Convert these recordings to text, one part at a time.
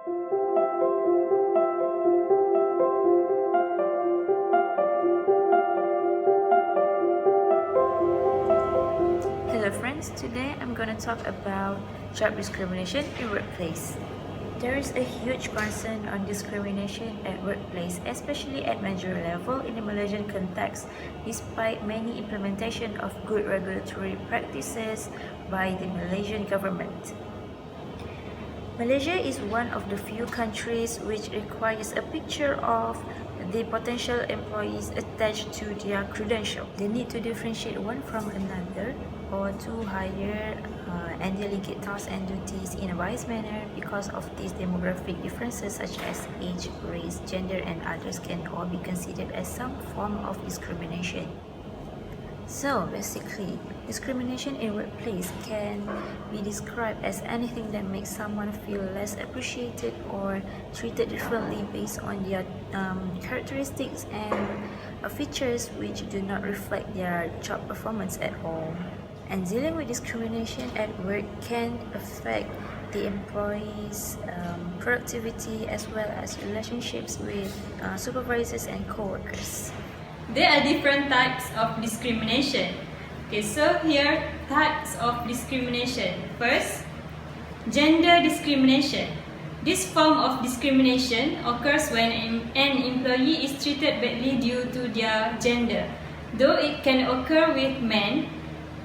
Hello friends, today I'm going to talk about job discrimination in workplace. There is a huge concern on discrimination at workplace, especially at managerial level in the Malaysian context, despite many implementation of good regulatory practices by the Malaysian government. Malaysia is one of the few countries which requires a picture of the potential employees attached to their credential. They need to differentiate one from another or to hire and delegate tasks and duties in a wise manner. Because of these demographic differences such as age, race, gender and others can all be considered as some form of discrimination. So basically, discrimination in workplace can be described as anything that makes someone feel less appreciated or treated differently based on their characteristics and features which do not reflect their job performance at all. And dealing with discrimination at work can affect the employees' productivity as well as relationships with supervisors and co-workers. There are different types of discrimination. Okay, so here types of discrimination. First, gender discrimination. This form of discrimination occurs when an employee is treated badly due to their gender. Though it can occur with men,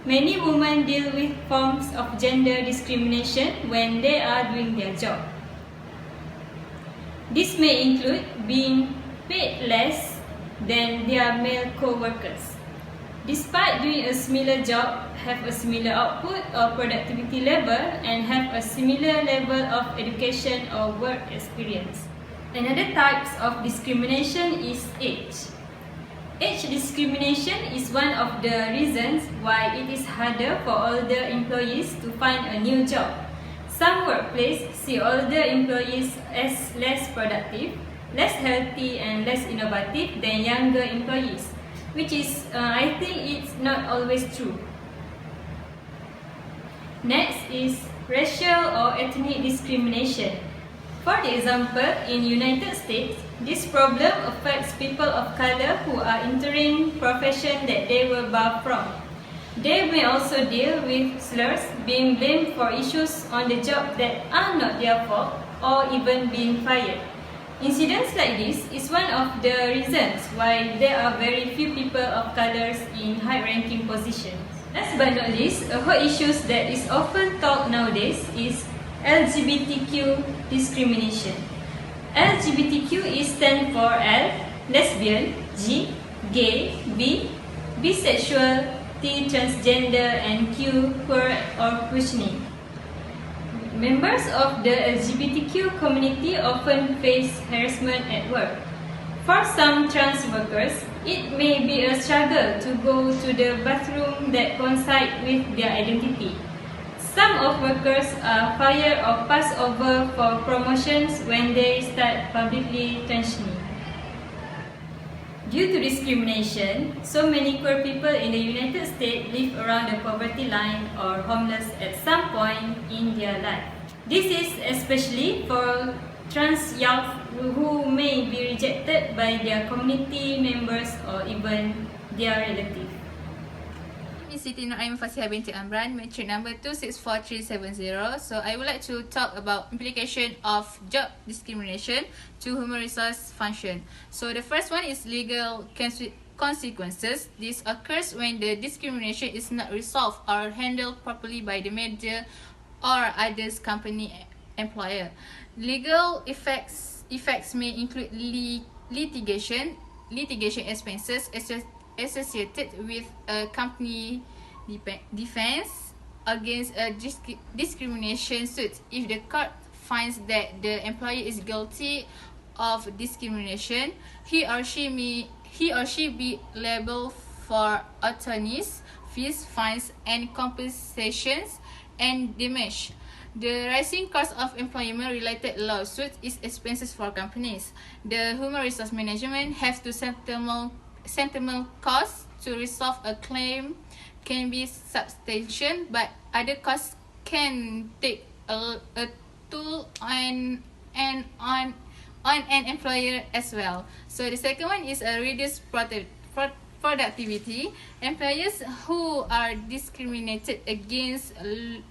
many women deal with forms of gender discrimination when they are doing their job. This may include being paid less than their male co-workers. Despite doing a similar job, have a similar output or productivity level, and have a similar level of education or work experience. Another types of discrimination is age. Age discrimination is one of the reasons why it is harder for older employees to find a new job. Some workplaces see older employees as less productive, less healthy and less innovative than younger employees, which is, I think it's not always true. Next is racial or ethnic discrimination. For example, in United States, this problem affects people of color who are entering profession that they were barred from. They may also deal with slurs, being blamed for issues on the job that are not their fault, or even being fired. Incidents like this is one of the reasons why there are very few people of colors in high-ranking positions. Last but not least, a hot issue that is often talked nowadays is LGBTQ discrimination. LGBTQ stands for L, lesbian, G, gay, B, bisexual, T, transgender, and Q, queer or questioning. Members of the LGBTQ community often face harassment at work. For some trans workers, it may be a struggle to go to the bathroom that coincides with their identity. Some of workers are fired or passed over for promotions when they start publicly transitioning. Due to discrimination, so many queer people in the United States live around the poverty line or homeless at some point in their life. This is especially for trans youth who may be rejected by their community members or even their relatives. Siti Nur Aim Fasihah binti Amran, matric number 264370. So I would like to talk about implication of job discrimination to human resource function. So the first one is legal consequences. This occurs when the discrimination is not resolved or handled properly by the manager or others company employer. Legal effects may include litigation expenses associated with a company defense against a discrimination suit. If the court finds that the employee is guilty of discrimination, he or she be liable for attorneys, fees, fines, and compensations and damage. The rising cost of employment-related lawsuits is expenses for companies. The human resource management has to settlement costs to resolve a claim can be substantial, but other costs can take a toll on on an employer as well. So the second one is a reduced productivity. Employers who are discriminated against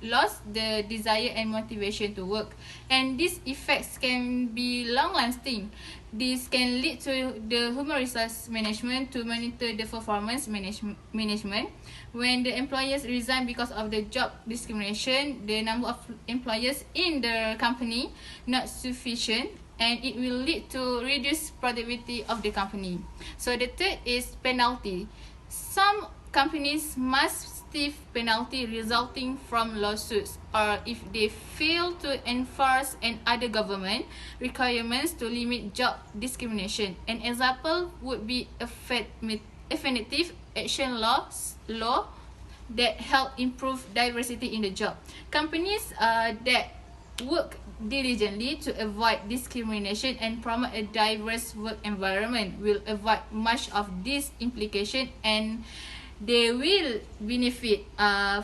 lost the desire and motivation to work, and these effects can be long-lasting. This can lead to the human resource management to monitor the performance management. When the employers resign because of the job discrimination, the number of employers in the company not sufficient, and it will lead to reduced productivity of the company. So the third is penalty. Some companies must stiff penalty resulting from lawsuits, or if they fail to enforce and other government requirements to limit job discrimination. An example would be affirmative action law that help improve diversity in the job. Companies that work diligently to avoid discrimination and promote a diverse work environment will avoid much of this implication, and they will benefit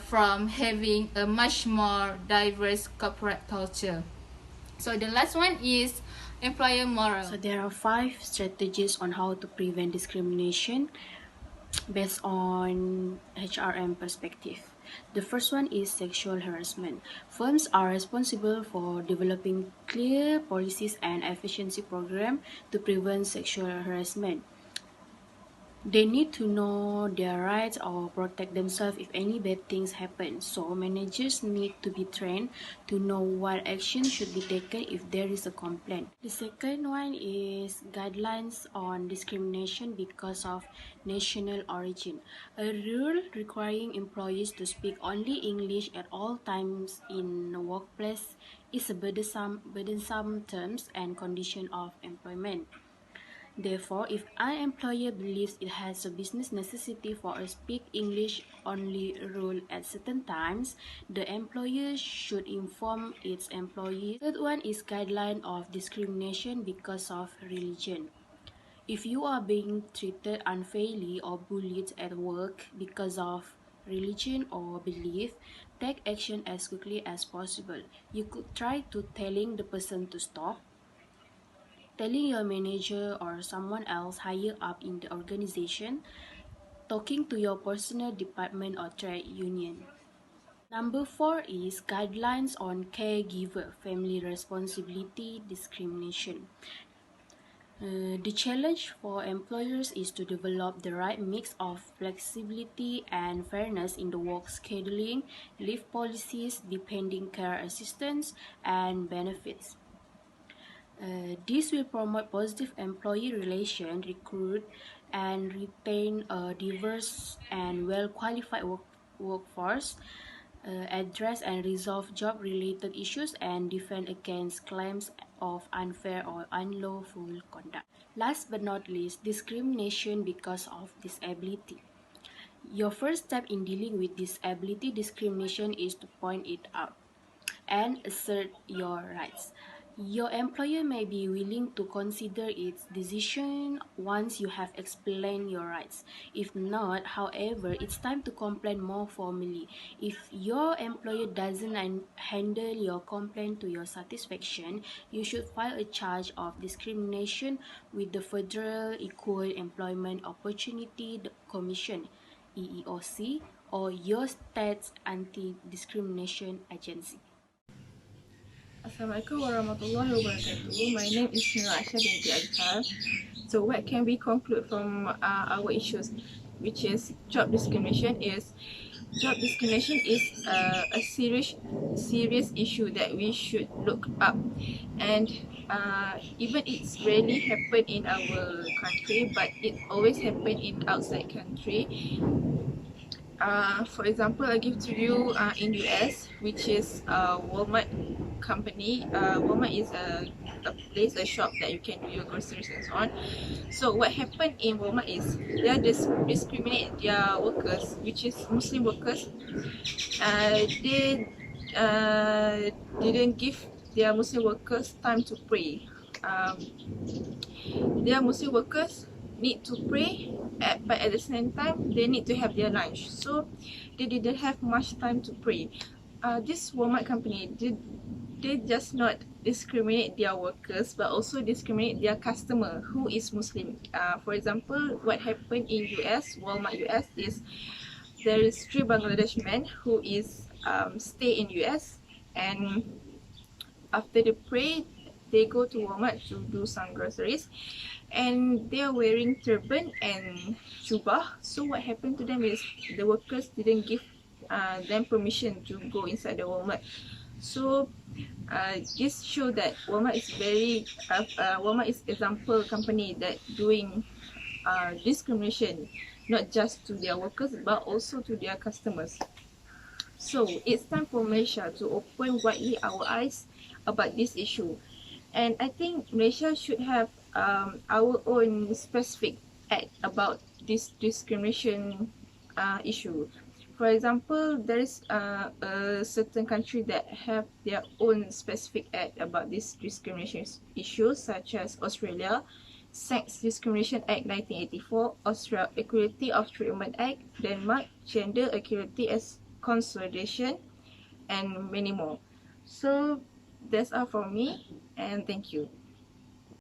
from having a much more diverse corporate culture. So the last one is employer moral. So there are 5 strategies on how to prevent discrimination based on HRM perspective. The first one is sexual harassment. Firms are responsible for developing clear policies and efficiency programs to prevent sexual harassment. They need to know their rights or protect themselves if any bad things happen. So managers need to be trained to know what action should be taken if there is a complaint. The second one is guidelines on discrimination because of national origin. A rule requiring employees to speak only English at all times in the workplace is a burdensome terms and condition of employment. Therefore, if an employer believes it has a business necessity for a speak English only rule at certain times, the employer should inform its employees. Third one is guideline of discrimination because of religion. If you are being treated unfairly or bullied at work because of religion or belief, take action as quickly as possible. You could try to telling the person to stop, telling your manager or someone else higher up in the organization, talking to your personal department or trade union. Number 4 is guidelines on caregiver family responsibility discrimination. The challenge for employers is to develop the right mix of flexibility and fairness in the work scheduling, leave policies, dependent care assistance, and benefits. This will promote positive employee relations, recruit and retain a diverse and well-qualified workforce, address and resolve job-related issues, and defend against claims of unfair or unlawful conduct. Last but not least, discrimination because of disability. Your first step in dealing with disability discrimination is to point it out and assert your rights. Your employer may be willing to consider its decision once you have explained your rights. If not, however, it's time to complain more formally. If your employer doesn't handle your complaint to your satisfaction, you should file a charge of discrimination with the Federal Equal Employment Opportunity Commission, EEOC, or your state's anti-discrimination agency. Assalamualaikum warahmatullahi wabarakatuh. My name is Nura Aisyah binti Azhar. So what can we conclude from our issues, which is job discrimination is a serious issue that we should look up, and even it's rarely happen in our country, but it always happen in outside country. For example, I give to you in US, which is Walmart company. Walmart is a shop that you can do your groceries and so on. So what happened in Walmart is they discriminate their workers, which is Muslim workers. They didn't give their Muslim workers time to pray. Their Muslim workers need to pray, but at the same time they need to have their lunch, so they didn't have much time to pray. This Walmart company, they just not discriminate their workers but also discriminate their customer who is Muslim. For example, what happened in US, Walmart US, is there is 3 Bangladesh men who is stay in US, and after the pray they go to Walmart to do some groceries, and they are wearing turban and jubah. So what happened to them is the workers didn't give them permission to go inside the Walmart. So this show that Walmart is Walmart is example company that doing discrimination, not just to their workers but also to their customers. So it's time for Malaysia to open widely our eyes about this issue, and I think Malaysia should have our own specific act about this discrimination issue. For example, there is a certain country that have their own specific act about this discrimination issue, such as Australia, Sex Discrimination Act 1984, Australia Equality of Treatment Act, Denmark, Gender Equality as Consolidation, and many more. So that's all from me, and thank you.